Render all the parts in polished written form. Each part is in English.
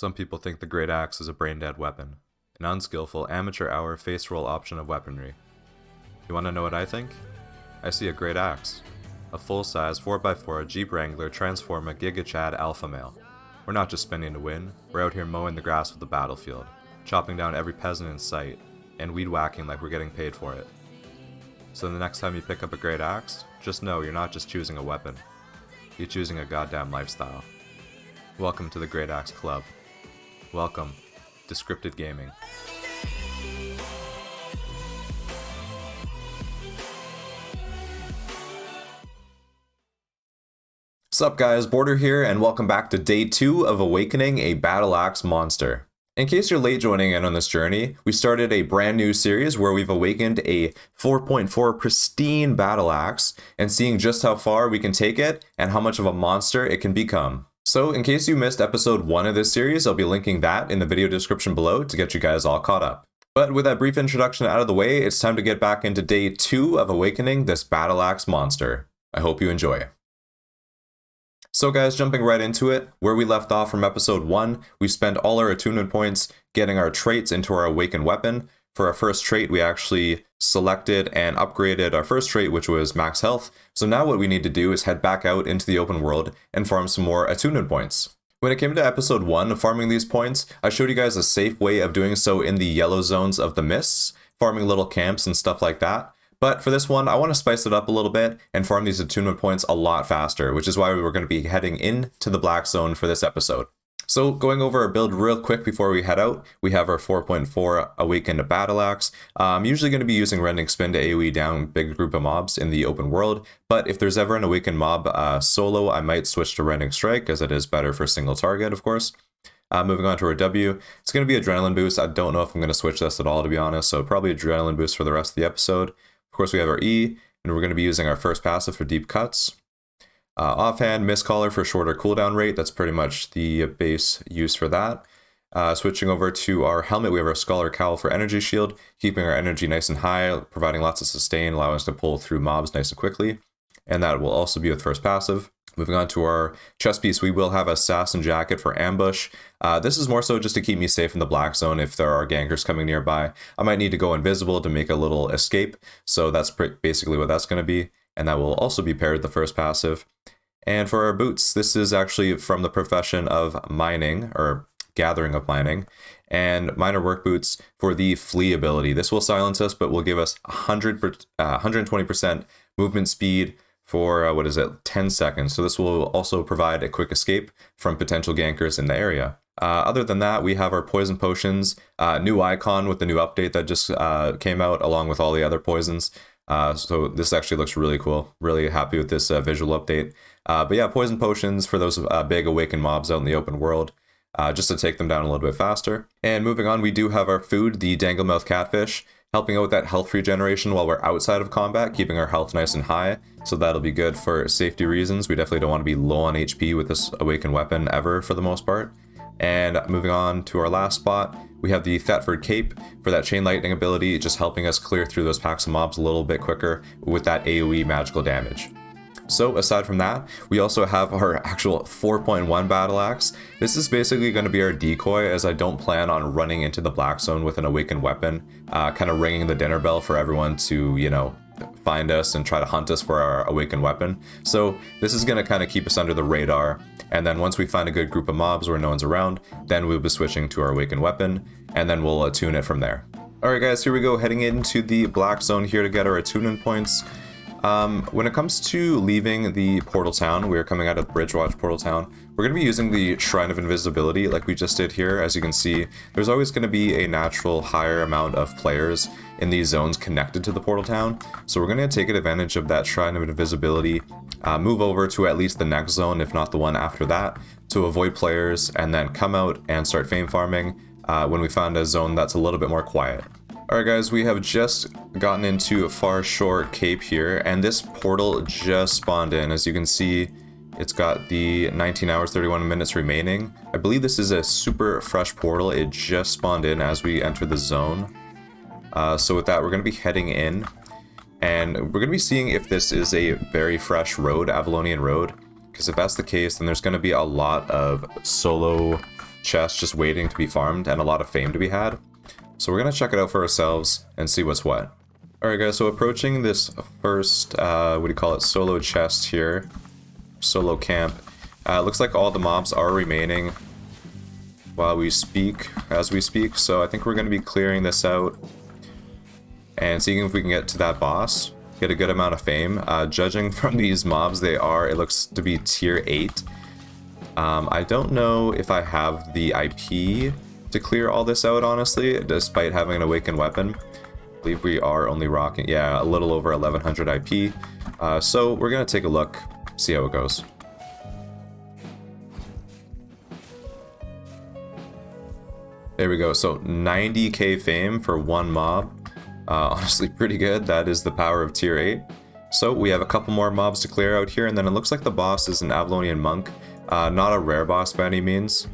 Some people think the Great Axe is a brain-dead weapon, an unskillful, amateur-hour face-roll option of weaponry. You wanna know what I think? I see a Great Axe. A full-size 4x4 Jeep Wrangler Transforma Giga Chad Alpha Male. We're not just spinning to win, we're out here mowing the grass of the battlefield, chopping down every peasant in sight, and weed whacking like we're getting paid for it. So the next time you pick up a Great Axe, just know you're not just choosing a weapon, you're choosing a goddamn lifestyle. Welcome to the Great Axe Club. Welcome to Scripted Gaming. Sup guys, Border here, and welcome back to day 2 of Awakening a Battleaxe Monster. In case you're late joining in on this journey, we started a brand new series where we've awakened a 4.4 pristine Battleaxe and seeing just how far we can take it and how much of a monster it can become. So in case you missed episode 1 of this series, I'll be linking that in the video description below to get you guys all caught up. But with that brief introduction out of the way, it's time to get back into day 2 of awakening this Battleaxe monster. I hope you enjoy. So guys, jumping right into it, where we left off from episode 1, we spent all our attunement points getting our traits into our awakened weapon. For our first trait, we actually selected and upgraded our first trait, which was max health. So now what we need to do is head back out into the open world and farm some more attunement points. When it came to episode 1 of farming these points, I showed you guys a safe way of doing so in the yellow zones of the mists, farming little camps and stuff like that. But for this one, I want to spice it up a little bit and farm these attunement points a lot faster, which is why we were going to be heading into the black zone for this episode. So going over our build real quick before we head out, we have our 4.4 Awakened Battleaxe. I'm usually going to be using Rending Spin to AoE down big group of mobs in the open world, but if there's ever an Awakened mob solo, I might switch to Rending Strike, as it is better for single target, of course. Moving on to our W, it's going to be Adrenaline Boost. I don't know if I'm going to switch this at all, to be honest, so probably Adrenaline Boost for the rest of the episode. Of course, we have our E, and we're going to be using our first passive for deep cuts. Offhand, Mistcaller for shorter cooldown rate. That's pretty much the base use for that. Switching over to our helmet, we have our Scholar Cowl for energy shield, keeping our energy nice and high, providing lots of sustain, allowing us to pull through mobs nice and quickly. And that will also be with first passive. Moving on to our chest piece, we will have Assassin Jacket for ambush. This is more so just to keep me safe in the black zone if there are gankers coming nearby. I might need to go invisible to make a little escape, so that's basically what that's going to be. And that will also be paired with the first passive. And for our boots, this is actually from the profession of mining, or gathering of mining, and miner work boots for the flee ability. This will silence us, but will give us 120% movement speed for, 10 seconds. So this will also provide a quick escape from potential gankers in the area. Other than that, we have our poison potions, new icon with the new update that just came out, along with all the other poisons. So this actually looks really cool. Really happy with this visual update. But yeah, poison potions for those big awakened mobs out in the open world, just to take them down a little bit faster. And moving on, we do have our food, the Danglemouth Catfish, helping out with that health regeneration while we're outside of combat, keeping our health nice and high. So that'll be good for safety reasons. We definitely don't want to be low on HP with this awakened weapon ever, for the most part. And moving on to our last spot, we have the Thetford Cape for that Chain Lightning ability, just helping us clear through those packs of mobs a little bit quicker with that AoE magical damage. So aside from that, we also have our actual 4.1 Battleaxe. This is basically going to be our decoy, as I don't plan on running into the black zone with an awakened weapon, kind of ringing the dinner bell for everyone to, find us and try to hunt us for our awakened weapon. So this is going to kind of keep us under the radar, and then once we find a good group of mobs where no one's around, then we'll be switching to our awakened weapon, and then we'll attune it from there. Alright guys, here we go, heading into the black zone here to get our attunement points. When it comes to leaving the portal town, we are coming out of Bridgewatch portal town. We're going to be using the Shrine of Invisibility like we just did here. As you can see, there's always going to be a natural higher amount of players in these zones connected to the portal town. So we're going to take advantage of that Shrine of Invisibility, move over to at least the next zone, if not the one after that, to avoid players, and then come out and start fame farming when we find a zone that's a little bit more quiet. Alright guys, we have just gotten into Far Shore Cape here, and this portal just spawned in. As you can see, it's got the 19 hours 31 minutes remaining. I believe this is a super fresh portal. It just spawned in as we enter the zone. So with that, we're going to be heading in, and we're going to be seeing if this is a very fresh road, Avalonian Road, because if that's the case, then there's going to be a lot of solo chests just waiting to be farmed and a lot of fame to be had. So we're gonna check it out for ourselves and see what's what. Alright guys, so approaching this first, solo chest here. Solo camp. Looks like all the mobs are remaining as we speak. So I think we're gonna be clearing this out and seeing if we can get to that boss. Get a good amount of fame. Judging from these mobs, it looks to be tier 8. I don't know if I have the IP to clear all this out, honestly, despite having an awakened weapon. I believe we are only rocking, yeah, a little over 1100 IP. So we're gonna take a look, see how it goes. There we go, so 90k fame for one mob. Honestly, pretty good. That is the power of tier 8. So we have a couple more mobs to clear out here, and then it looks like the boss is an Avalonian monk. Not a rare boss by any means.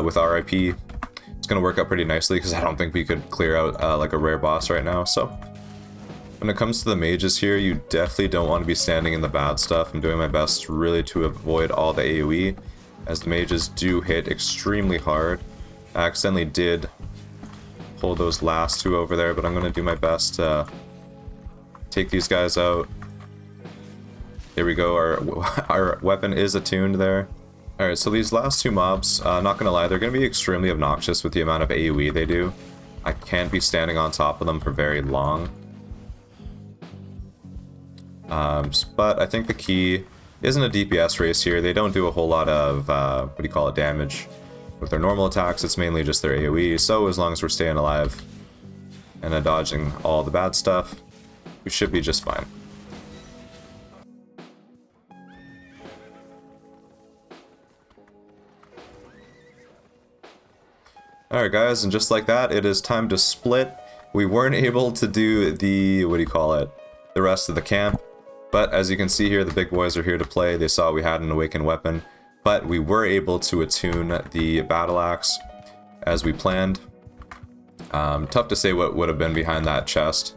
With RIP, it's going to work out pretty nicely because I don't think we could clear out like a rare boss right now. So when it comes to the mages here, you definitely don't want to be standing in the bad stuff. I'm doing my best really to avoid all the AoE, as the mages do hit extremely hard. I accidentally did pull those last two over there, but I'm going to do my best to take these guys out. There we go, our weapon is attuned there. Alright, so these last two mobs, not gonna lie, they're gonna be extremely obnoxious with the amount of AoE they do. I can't be standing on top of them for very long. But I think the key isn't a DPS race here. They don't do a whole lot of, damage. With their normal attacks, it's mainly just their AoE, so as long as we're staying alive and dodging all the bad stuff, we should be just fine. Alright guys, and just like that, it is time to split. We weren't able to do the, the rest of the camp, but as you can see here, the big boys are here to play. They saw we had an awakened weapon, but we were able to attune the Battleaxe as we planned. Tough to say what would have been behind that chest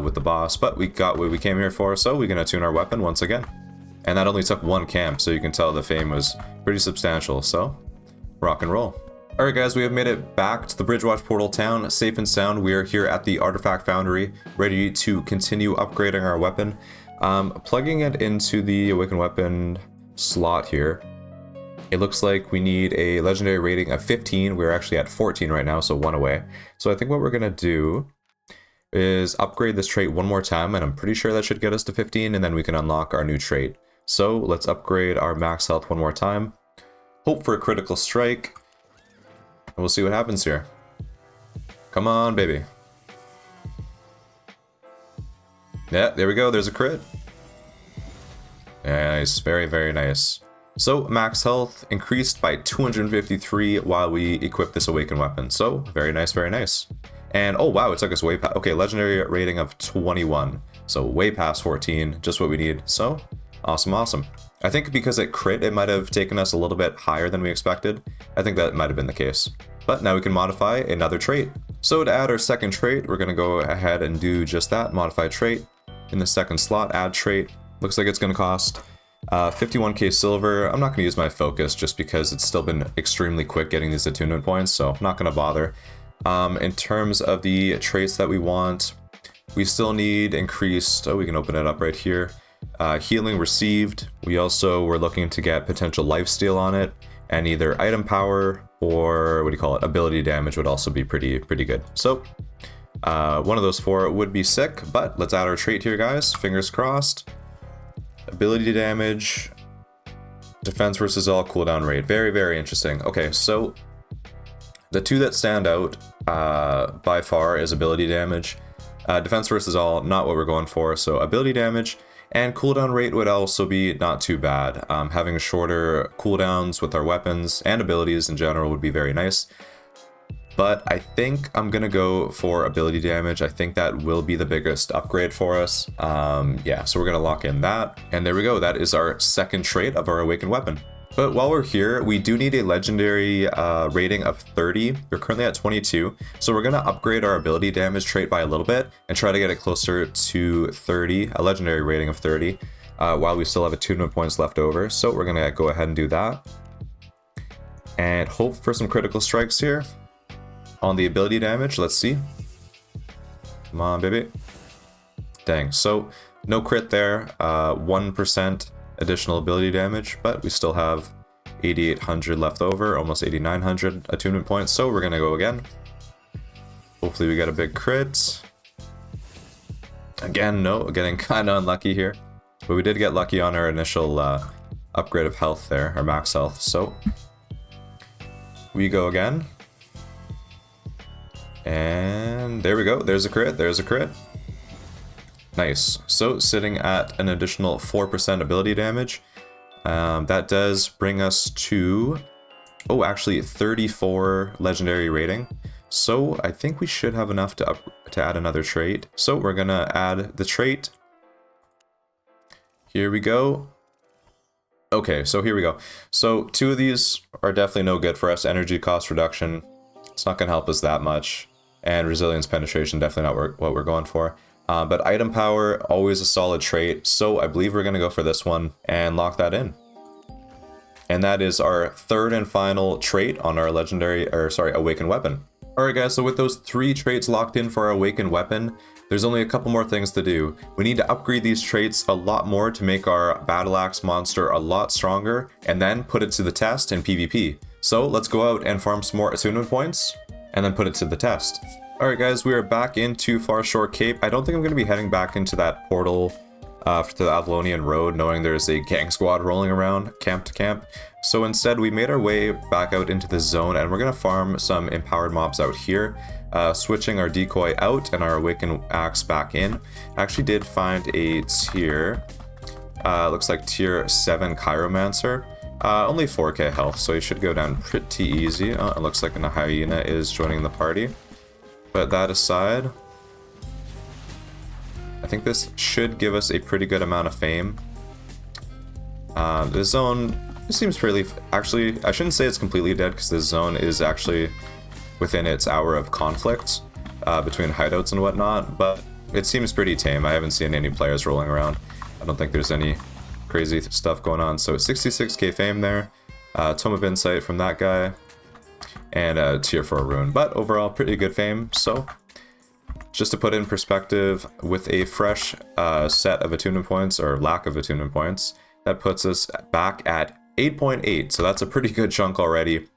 with the boss, but we got what we came here for, so we can attune our weapon once again. And that only took one camp, so you can tell the fame was pretty substantial, so rock and roll. Alright guys, we have made it back to the Bridgewatch Portal Town, safe and sound. We are here at the Artifact Foundry, ready to continue upgrading our weapon. Plugging it into the Awakened Weapon slot here, it looks like we need a legendary rating of 15. We're actually at 14 right now, so one away. So I think what we're going to do is upgrade this trait one more time, and I'm pretty sure that should get us to 15, and then we can unlock our new trait. So let's upgrade our max health one more time. Hope for a critical strike. And we'll see what happens here. Come on, baby. Yeah, there we go. There's a crit. Nice. Very, very nice. So, max health increased by 253 while we equip this awakened weapon. So, very nice, very nice. And, oh wow, it took us way past... Okay, legendary rating of 21. So, way past 14. Just what we need. So, awesome, awesome. I think because it crit, it might have taken us a little bit higher than we expected. I think that might have been the case. But now we can modify another trait. So to add our second trait, we're going to go ahead and do just that, modify trait. In the second slot, add trait. Looks like it's going to cost 51k silver. I'm not going to use my focus just because it's still been extremely quick getting these attunement points, so I'm not going to bother. In terms of the traits that we want, we still need increased... Oh, we can open it up right here. Healing received. We also were looking to get potential lifesteal on it, and either item power or ability damage would also be pretty good. So one of those four would be sick, but let's add our trait here, guys. Fingers crossed. Ability damage, defense versus all, cooldown rate. Very, very interesting. Okay, so the two that stand out by far is ability damage. Defense versus all, not what we're going for. So ability damage and cooldown rate would also be not too bad. Having shorter cooldowns with our weapons and abilities in general would be very nice. But I think I'm gonna go for ability damage. I think that will be the biggest upgrade for us. Yeah, so we're gonna lock in that. And there we go, that is our second trait of our awakened weapon. But while we're here, we do need a legendary rating of 30. We're currently at 22. So we're gonna upgrade our ability damage trait by a little bit and try to get it closer to 30, a legendary rating of 30, while we still have attunement points left over. So we're gonna go ahead and do that. And hope for some critical strikes here. On the ability damage, let's see. Come on, baby. Dang, so no crit there. 1% additional ability damage, but we still have 8,800 left over, almost 8,900 attunement points, so we're gonna go again. Hopefully we get a big crit. Again, no, getting kind of unlucky here. But we did get lucky on our initial upgrade of health there, our max health, so we go again. And there we go, there's a crit, there's a crit. Nice, so sitting at an additional 4% ability damage. That does bring us to, oh, actually 34 legendary rating. So I think we should have enough to add another trait. So we're gonna add the trait. Here we go. Okay, so here we go. So 2 of these are definitely no good for us. Energy cost reduction, it's not gonna help us that much. And resilience penetration, definitely not what we're going for. But item power, always a solid trait. So I believe we're gonna go for this one and lock that in. And that is our 3rd and final trait on our legendary, or sorry, awakened weapon. Alright guys, so with those 3 traits locked in for our awakened weapon, there's only a couple more things to do. We need to upgrade these traits a lot more to make our Battleaxe monster a lot stronger, and then put it to the test in PvP. So let's go out and farm some more attunement points, and then put it to the test. Alright guys, we are back into Far Shore Cape. I don't think I'm going to be heading back into that portal to the Avalonian Road, knowing there's a gang squad rolling around camp to camp. So instead, we made our way back out into the zone, and we're going to farm some empowered mobs out here, switching our decoy out and our awakened axe back in. I actually did find a tier, looks like tier 7 Chiromancer. Only 4k health, so he should go down pretty easy. It looks like a hyena is joining the party. But that aside, I think this should give us a pretty good amount of fame. This zone seems fairly... Actually, I shouldn't say it's completely dead, because this zone is actually within its hour of conflict between hideouts and whatnot, but it seems pretty tame. I haven't seen any players rolling around. I don't think there's any crazy stuff going on. So 66k fame there, Tome of Insight from that guy, and a tier 4 rune. But overall, pretty good fame. So just to put in perspective, with a fresh set of attunement points, or lack of attunement points, that puts us back at 8.8. So that's a pretty good chunk already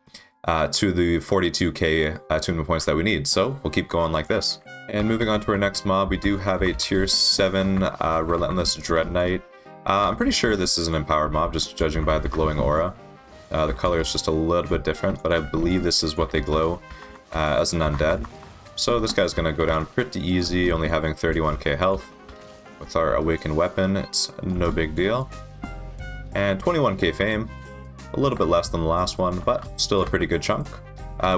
to the 42k attunement points that we need. So we'll keep going like this. And moving on to our next mob, we do have a tier 7 Relentless Dread Knight. I'm pretty sure this is an empowered mob, just judging by the glowing aura. The color is just a little bit different, but I believe this is what they glow as an undead. So this guy's going to go down pretty easy, only having 31k health. With our awakened weapon, it's no big deal. And 21k fame, a little bit less than the last one, but still a pretty good chunk.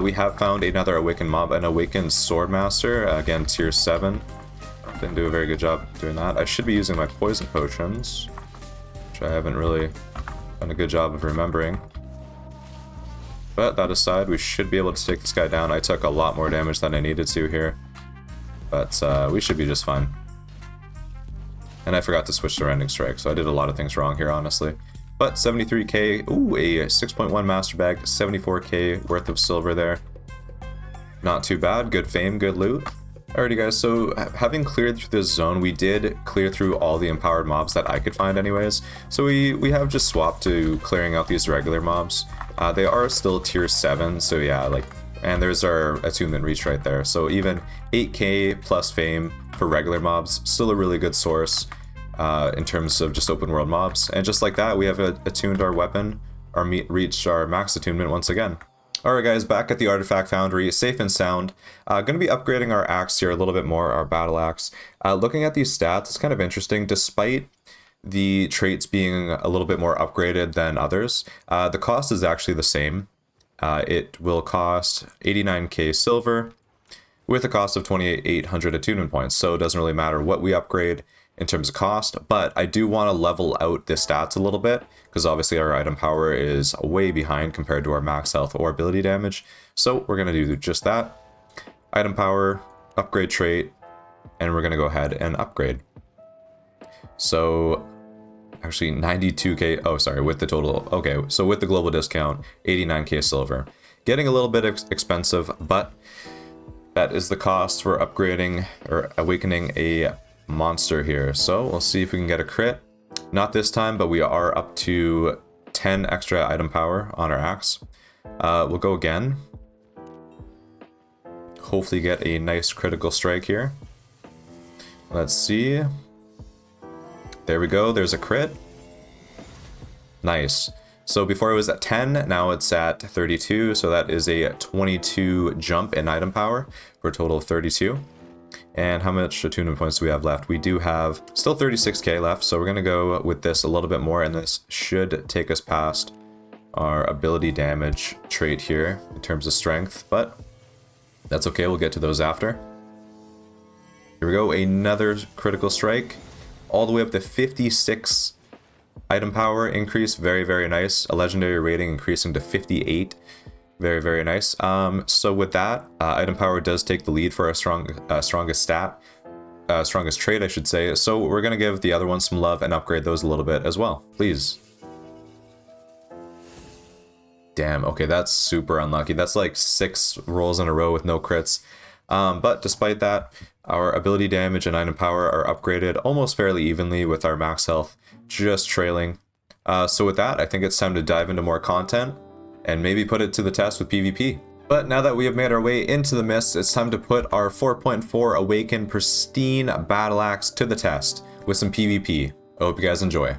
We have found another awakened mob, an awakened swordmaster, again tier 7. Didn't do a very good job doing that. I should be using my poison potions, which I haven't really done a good job of remembering. But that aside, we should be able to take this guy down. I took a lot more damage than I needed to here, but we should be just fine. And I forgot to switch to Rending Strike, so I did a lot of things wrong here, honestly. But 73k, ooh, a 6.1 master bag, 74k worth of silver there. Not too bad, good fame, good loot. Alrighty guys, so having cleared through this zone, we did clear through all the empowered mobs that I could find anyways. So we have just swapped to clearing out these regular mobs. They are still tier 7, so yeah, like, and there's our attunement reach right there. So even 8k plus fame for regular mobs, still a really good source in terms of just open world mobs. And just like that, we have attuned our weapon, reached our max attunement once again. Alright guys, back at the Artifact Foundry, safe and sound. Going to be upgrading our axe here a little bit more, our battle axe. Looking at these stats, it's kind of interesting. Despite the traits being a little bit more upgraded than others, the cost is actually the same. It will cost 89k silver with a cost of 2,800 attunement points, so it doesn't really matter what we upgrade in terms of cost, but I do want to level out the stats a little bit, because obviously our item power is way behind compared to our max health or ability damage. So we're going to do just that. Item power, upgrade trait, and we're going to go ahead and upgrade. So Actually, 92k. Oh, sorry, with the total. Okay, so with the global discount, 89k silver. Getting a little bit expensive, but that is the cost for upgrading or awakening a monster here. So we'll see if we can get a crit. Not this time, but we are up to 10 extra item power on our axe. We'll go again. Hopefully get a nice critical strike here. Let's see. There we go, there's a crit. Nice. So before it was at 10, now it's at 32, so that is a 22 jump in item power for a total of 32. And how much attunement points do we have left? We do have still 36k left, so we're going to go with this a little bit more, and this should take us past our ability damage trait here in terms of strength, but that's okay, we'll get to those after. Here we go, another critical strike, all the way up to 56 item power increase, very, very nice. A legendary rating increasing to 58, very, very nice. So with that, item power does take the lead for our strongest trait, I should say. So we're gonna give the other ones some love and upgrade those a little bit as well, please. Damn, okay, that's super unlucky. That's like 6 rolls in a row with no crits. But despite that, our ability damage and item power are upgraded almost fairly evenly, with our max health just trailing. So with that, I think it's time to dive into more content and maybe put it to the test with PvP. But now that we have made our way into the mists, it's time to put our 4.4 Awakened Pristine Battleaxe to the test with some PvP. I hope you guys enjoy.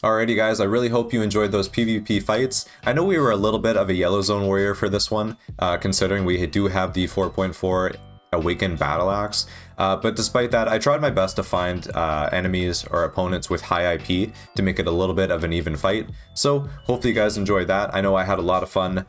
Alrighty guys, I really hope you enjoyed those PvP fights. I know we were a little bit of a yellow zone warrior for this one, considering we do have the 4.4 Awakened Battleaxe, but despite that, I tried my best to find enemies or opponents with high IP to make it a little bit of an even fight. So hopefully you guys enjoyed that. I know I had a lot of fun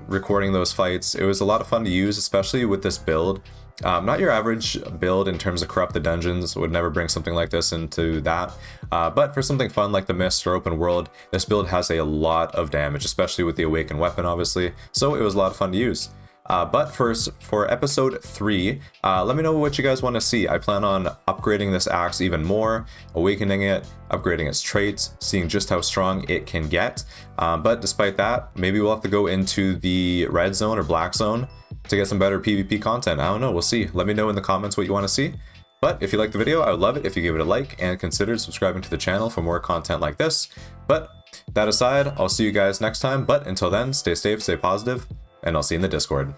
recording those fights. It was a lot of fun to use, especially with this build. Not your average build in terms of corrupt the dungeons, would never bring something like this into that. But for something fun like the Mist or open world, this build has a lot of damage, especially with the Awakened weapon, obviously. So it was a lot of fun to use. But first, for episode 3, let me know what you guys want to see. I plan on upgrading this axe even more, awakening it, upgrading its traits, seeing just how strong it can get. But despite that, maybe we'll have to go into the red zone or black zone to get some better PvP content. I don't know, we'll see. Let me know in the comments what you want to see. But if you like the video, I would love it if you give it a like and consider subscribing to the channel for more content like this. But that aside, I'll see you guys next time. But until then, stay safe, stay positive, and I'll see you in the Discord.